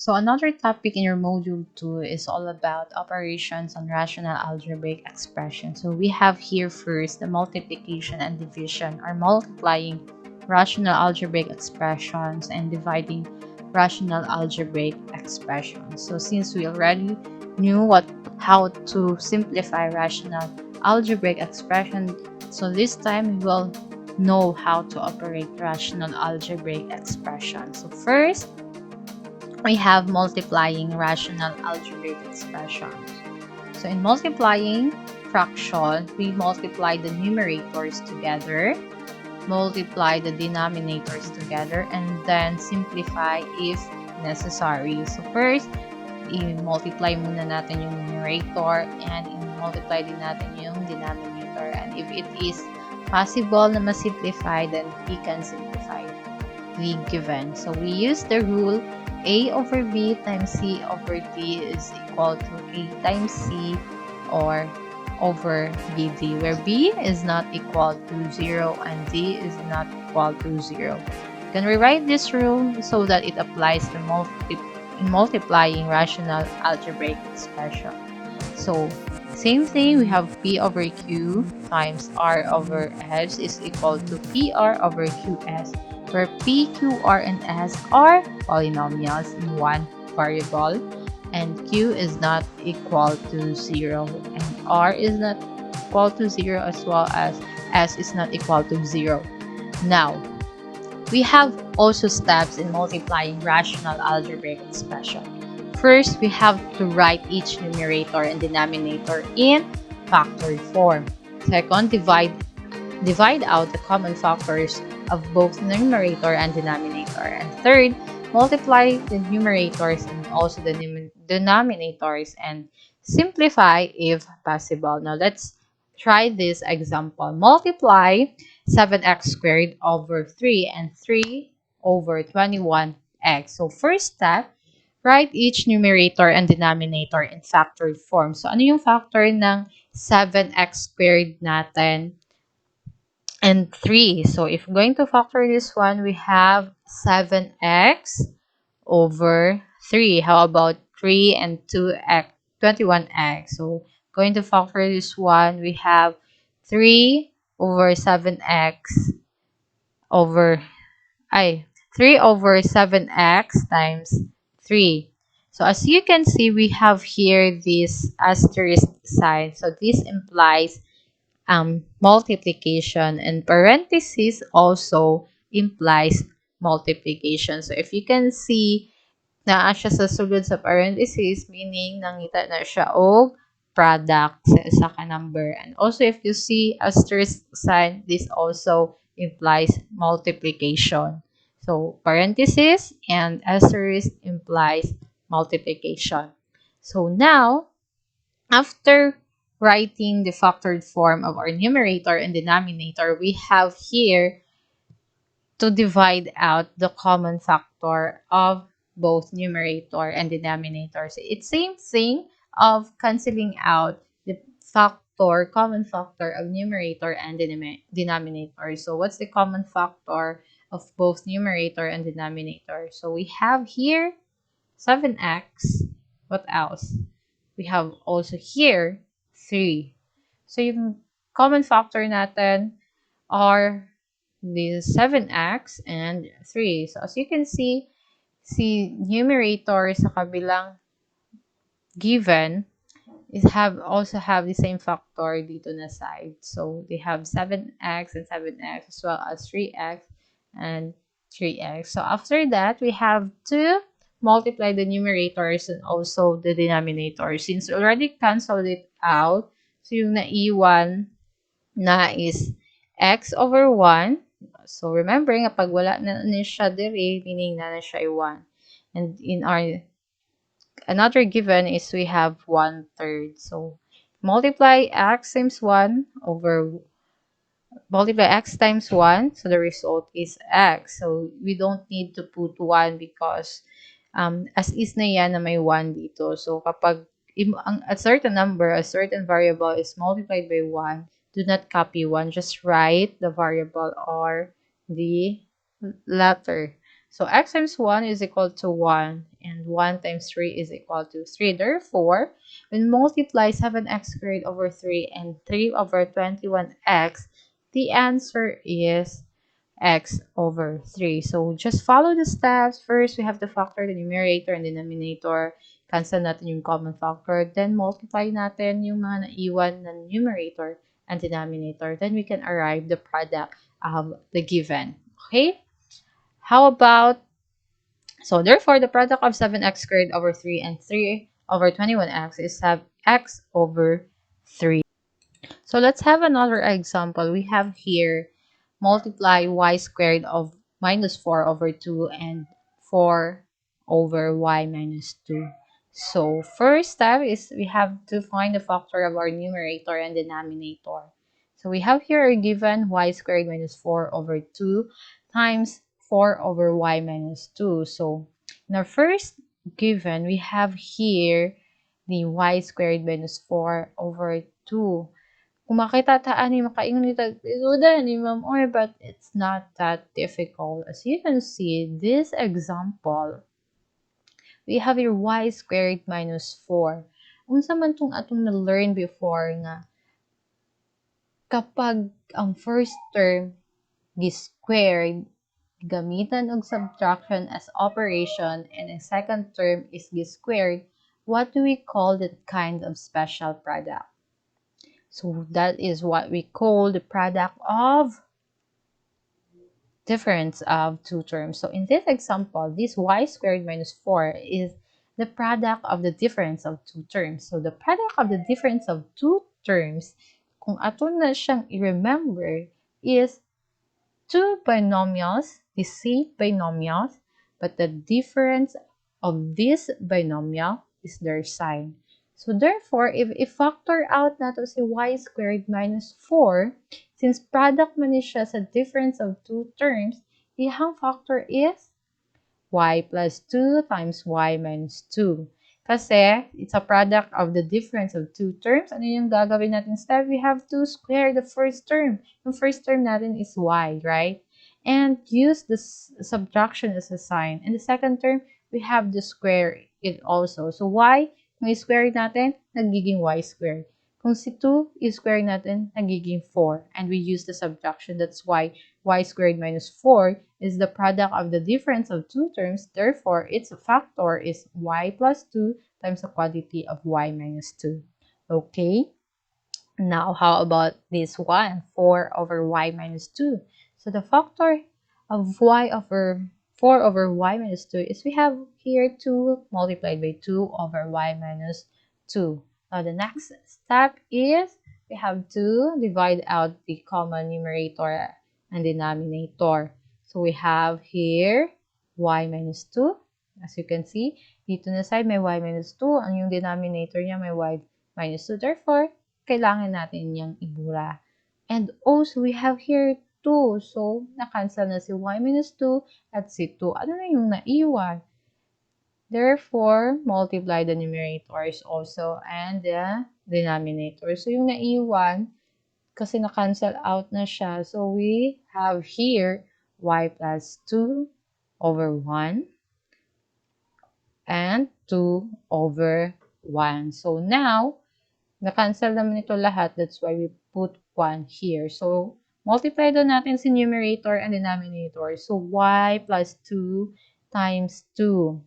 So another topic in your module 2 is all about operations on rational algebraic expression. So we have here first the multiplication and division, or multiplying rational algebraic expressions and dividing rational algebraic expressions. So since we already knew how to simplify rational algebraic expression, so this time we will know how to operate rational algebraic expression. So first, we have multiplying rational algebraic expressions. So in multiplying fraction, we multiply the numerators together, multiply the denominators together, and then simplify if necessary. So first, i-multiply muna natin yung numerator and i-multiply din natin yung denominator. And if it is possible na ma-simplify, then we can simplify the given. So we use the rule A over B times C over D is equal to A times C or over BD, where B is not equal to 0 and D is not equal to 0. You can rewrite this rule so that it applies to multiplying rational algebraic expression. So same thing, we have P over Q times R over S is equal to PR over QS, where P, Q, R, and S are polynomials in one variable, and Q is not equal to 0, and R is not equal to 0, as well as S is not equal to 0. Now, we have also steps in multiplying rational algebraic expression. First, we have to write each numerator and denominator in factored form. Second, divide out the common factors of both numerator and denominator. And third, multiply the numerators and also the denominators and simplify if possible. Now let's try this example. Multiply 7x squared over 3 and 3 over 21x. So first step, write each numerator and denominator in factored form. So ano yung factor ng 7x squared natin and 3? So if we're going to factor this one, we have 7x over 3. How about 3 and 2x, 21x? So going to factor this one, we have 3 over 7x over 3 over 7x times 3. So as you can see, we have here this asterisk sign. So this implies multiplication, and parenthesis also implies multiplication. So if you can see, naa siya sa sulod sa parenthesis, meaning nangita na siya og product sa isa ka number. And also if you see asterisk sign, this also implies multiplication. So parenthesis and asterisk implies multiplication. So now, after writing the factored form of our numerator and denominator, we have here to divide out the common factor of both numerator and denominator. So it's same thing of canceling out the common factor of numerator and denominator. So what's the common factor of both numerator and denominator? So we have here 7x. What else? We have also here 3. So yung common factor natin are the 7x and 3. So as you can see, si numerator sa kabilang given is also have the same factor dito na side. So they have 7x and 7x as well as 3x and 3x. So after that, we have to multiply the numerators and also the denominator. Since we already canceled it out, so yung naiwan na is x over 1. So remember, kapag wala na siya dire, meaning na siya 1. And in our another given is we have 1/3. So multiply x times 1 over multiply x times 1, so the result is x. So we don't need to put 1 because as is na yan na may 1 dito. So kapag a certain number, a certain variable is multiplied by 1, do not copy 1. Just write the variable or the letter. So x times 1 is equal to 1, and and 1 times 3 is equal to 3. Therefore, when multiply 7x squared over 3 and 3 over 21x, the answer is x over 3. So, just follow the steps. First, we have to factor the numerator and denominator. Cancel natin yung common factor. Then, multiply natin yung mga naiwan na numerator and denominator. Then, we can arrive the product of the given. Okay? How about, so therefore, the product of 7x squared over 3 and 3 over 21x is have x over 3. So let's have another example. We have here multiply y squared of minus 4 over 2 and 4 over y minus 2. So first step is we have to find the factor of our numerator and denominator. So we have here a given y squared minus 4 over 2 times 4 over y minus 2. So in our first given, we have here the y squared minus 4 over 2. Kung makitataan ni makaingon ni tag-isuda ni Ma'am Oy, but it's not that difficult. As you can see, this example, we have your y squared minus 4. Unsa man tong atong na-learn before nga kapag ang first term gi-squared, gamitan og subtraction as operation, and ang second term is gi-squared, what do we call that kind of special product? So that is what we call the product of difference of two terms. So in this example, this y squared minus 4 is the product of the difference of two terms. So the product of the difference of two terms, kung ato na siyang i-remember, is two binomials, the same binomials, but the difference of this binomial is their sign. So therefore, if i-factor out nato si y squared minus 4, since product man siya sa difference of two terms, ihang factor is y plus 2 times y minus 2. Kasi it's a product of the difference of two terms. Ano yung gagawin natin step? We have to square the first term. Yung first term natin is y, right? And use the subtraction as a sign. And the second term, we have to square it also. So y, kung i-square natin, nagiging y squared. Kung si 2, i-square natin, nagiging 4. And we use the subtraction. That's why y squared minus 4 is the product of the difference of two terms. Therefore, its factor is y plus 2 times the quantity of y minus 2. Okay? Now, how about this one? 4 over y minus 2. So the factor of y over 4 over y minus 2 is we have here 2 multiplied by 2 over y minus 2. Now, the next step is we have to divide out the common numerator and denominator. So we have here y minus 2. As you can see, dito na side may y minus 2. Ang yung denominator niya may y minus 2. Therefore, kailangan natin niyang ibura. And also, we have here 2. So, na-cancel na si y minus 2 at si 2. Ano na yung naiwan? Therefore, multiply the numerators also and the denominator. So, yung naiwan, kasi na-cancel out na siya. So, we have here y plus 2 over 1 and 2 over 1. So, now, na-cancel naman ito lahat. That's why we put 1 here. So, multiply doon natin si numerator and denominator. So, y plus 2 times 2.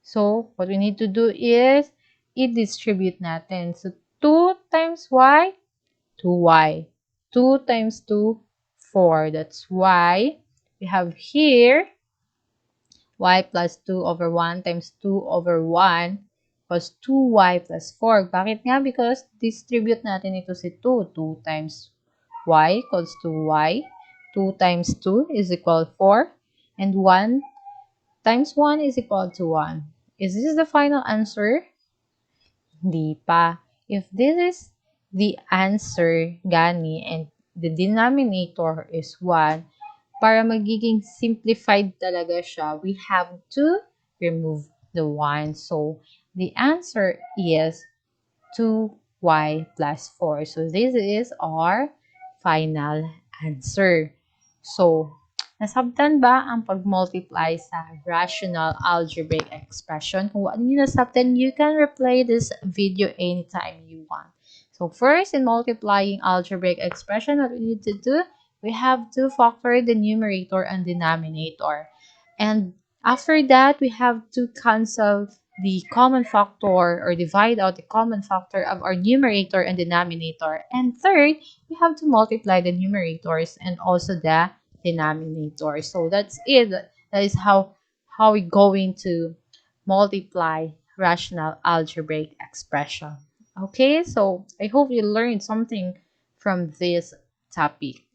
So, what we need to do is i-distribute natin. So, 2 times y, 2y. 2 times 2, 4. That's why we have here y plus 2 over 1 times 2 over 1 equals 2y plus 4. Bakit nga? Because distribute natin ito si 2. 2 times y equals to y. 2 times 2 is equal to 4. And 1 times 1 is equal to 1. Is this the final answer? Hindi pa. If this is the answer, gani, and the denominator is 1, para magiging simplified talaga siya, we have to remove the 1. So, the answer is 2y plus 4. So, this is our final answer. So, Nasabtan ba ang pag-multiply sa rational algebraic expression? Kung ano yung nasabtan, you can replay this video anytime you want. So first, in multiplying algebraic expression, what we need to do, we have to factor the numerator and denominator. And after that, we have to cancel the common factor or divide out the common factor of our numerator and denominator. And third, we have to multiply the numerators and also the denominator. So that's it. That is how we're going to multiply rational algebraic expression. Okay, so I hope you learned something from this topic.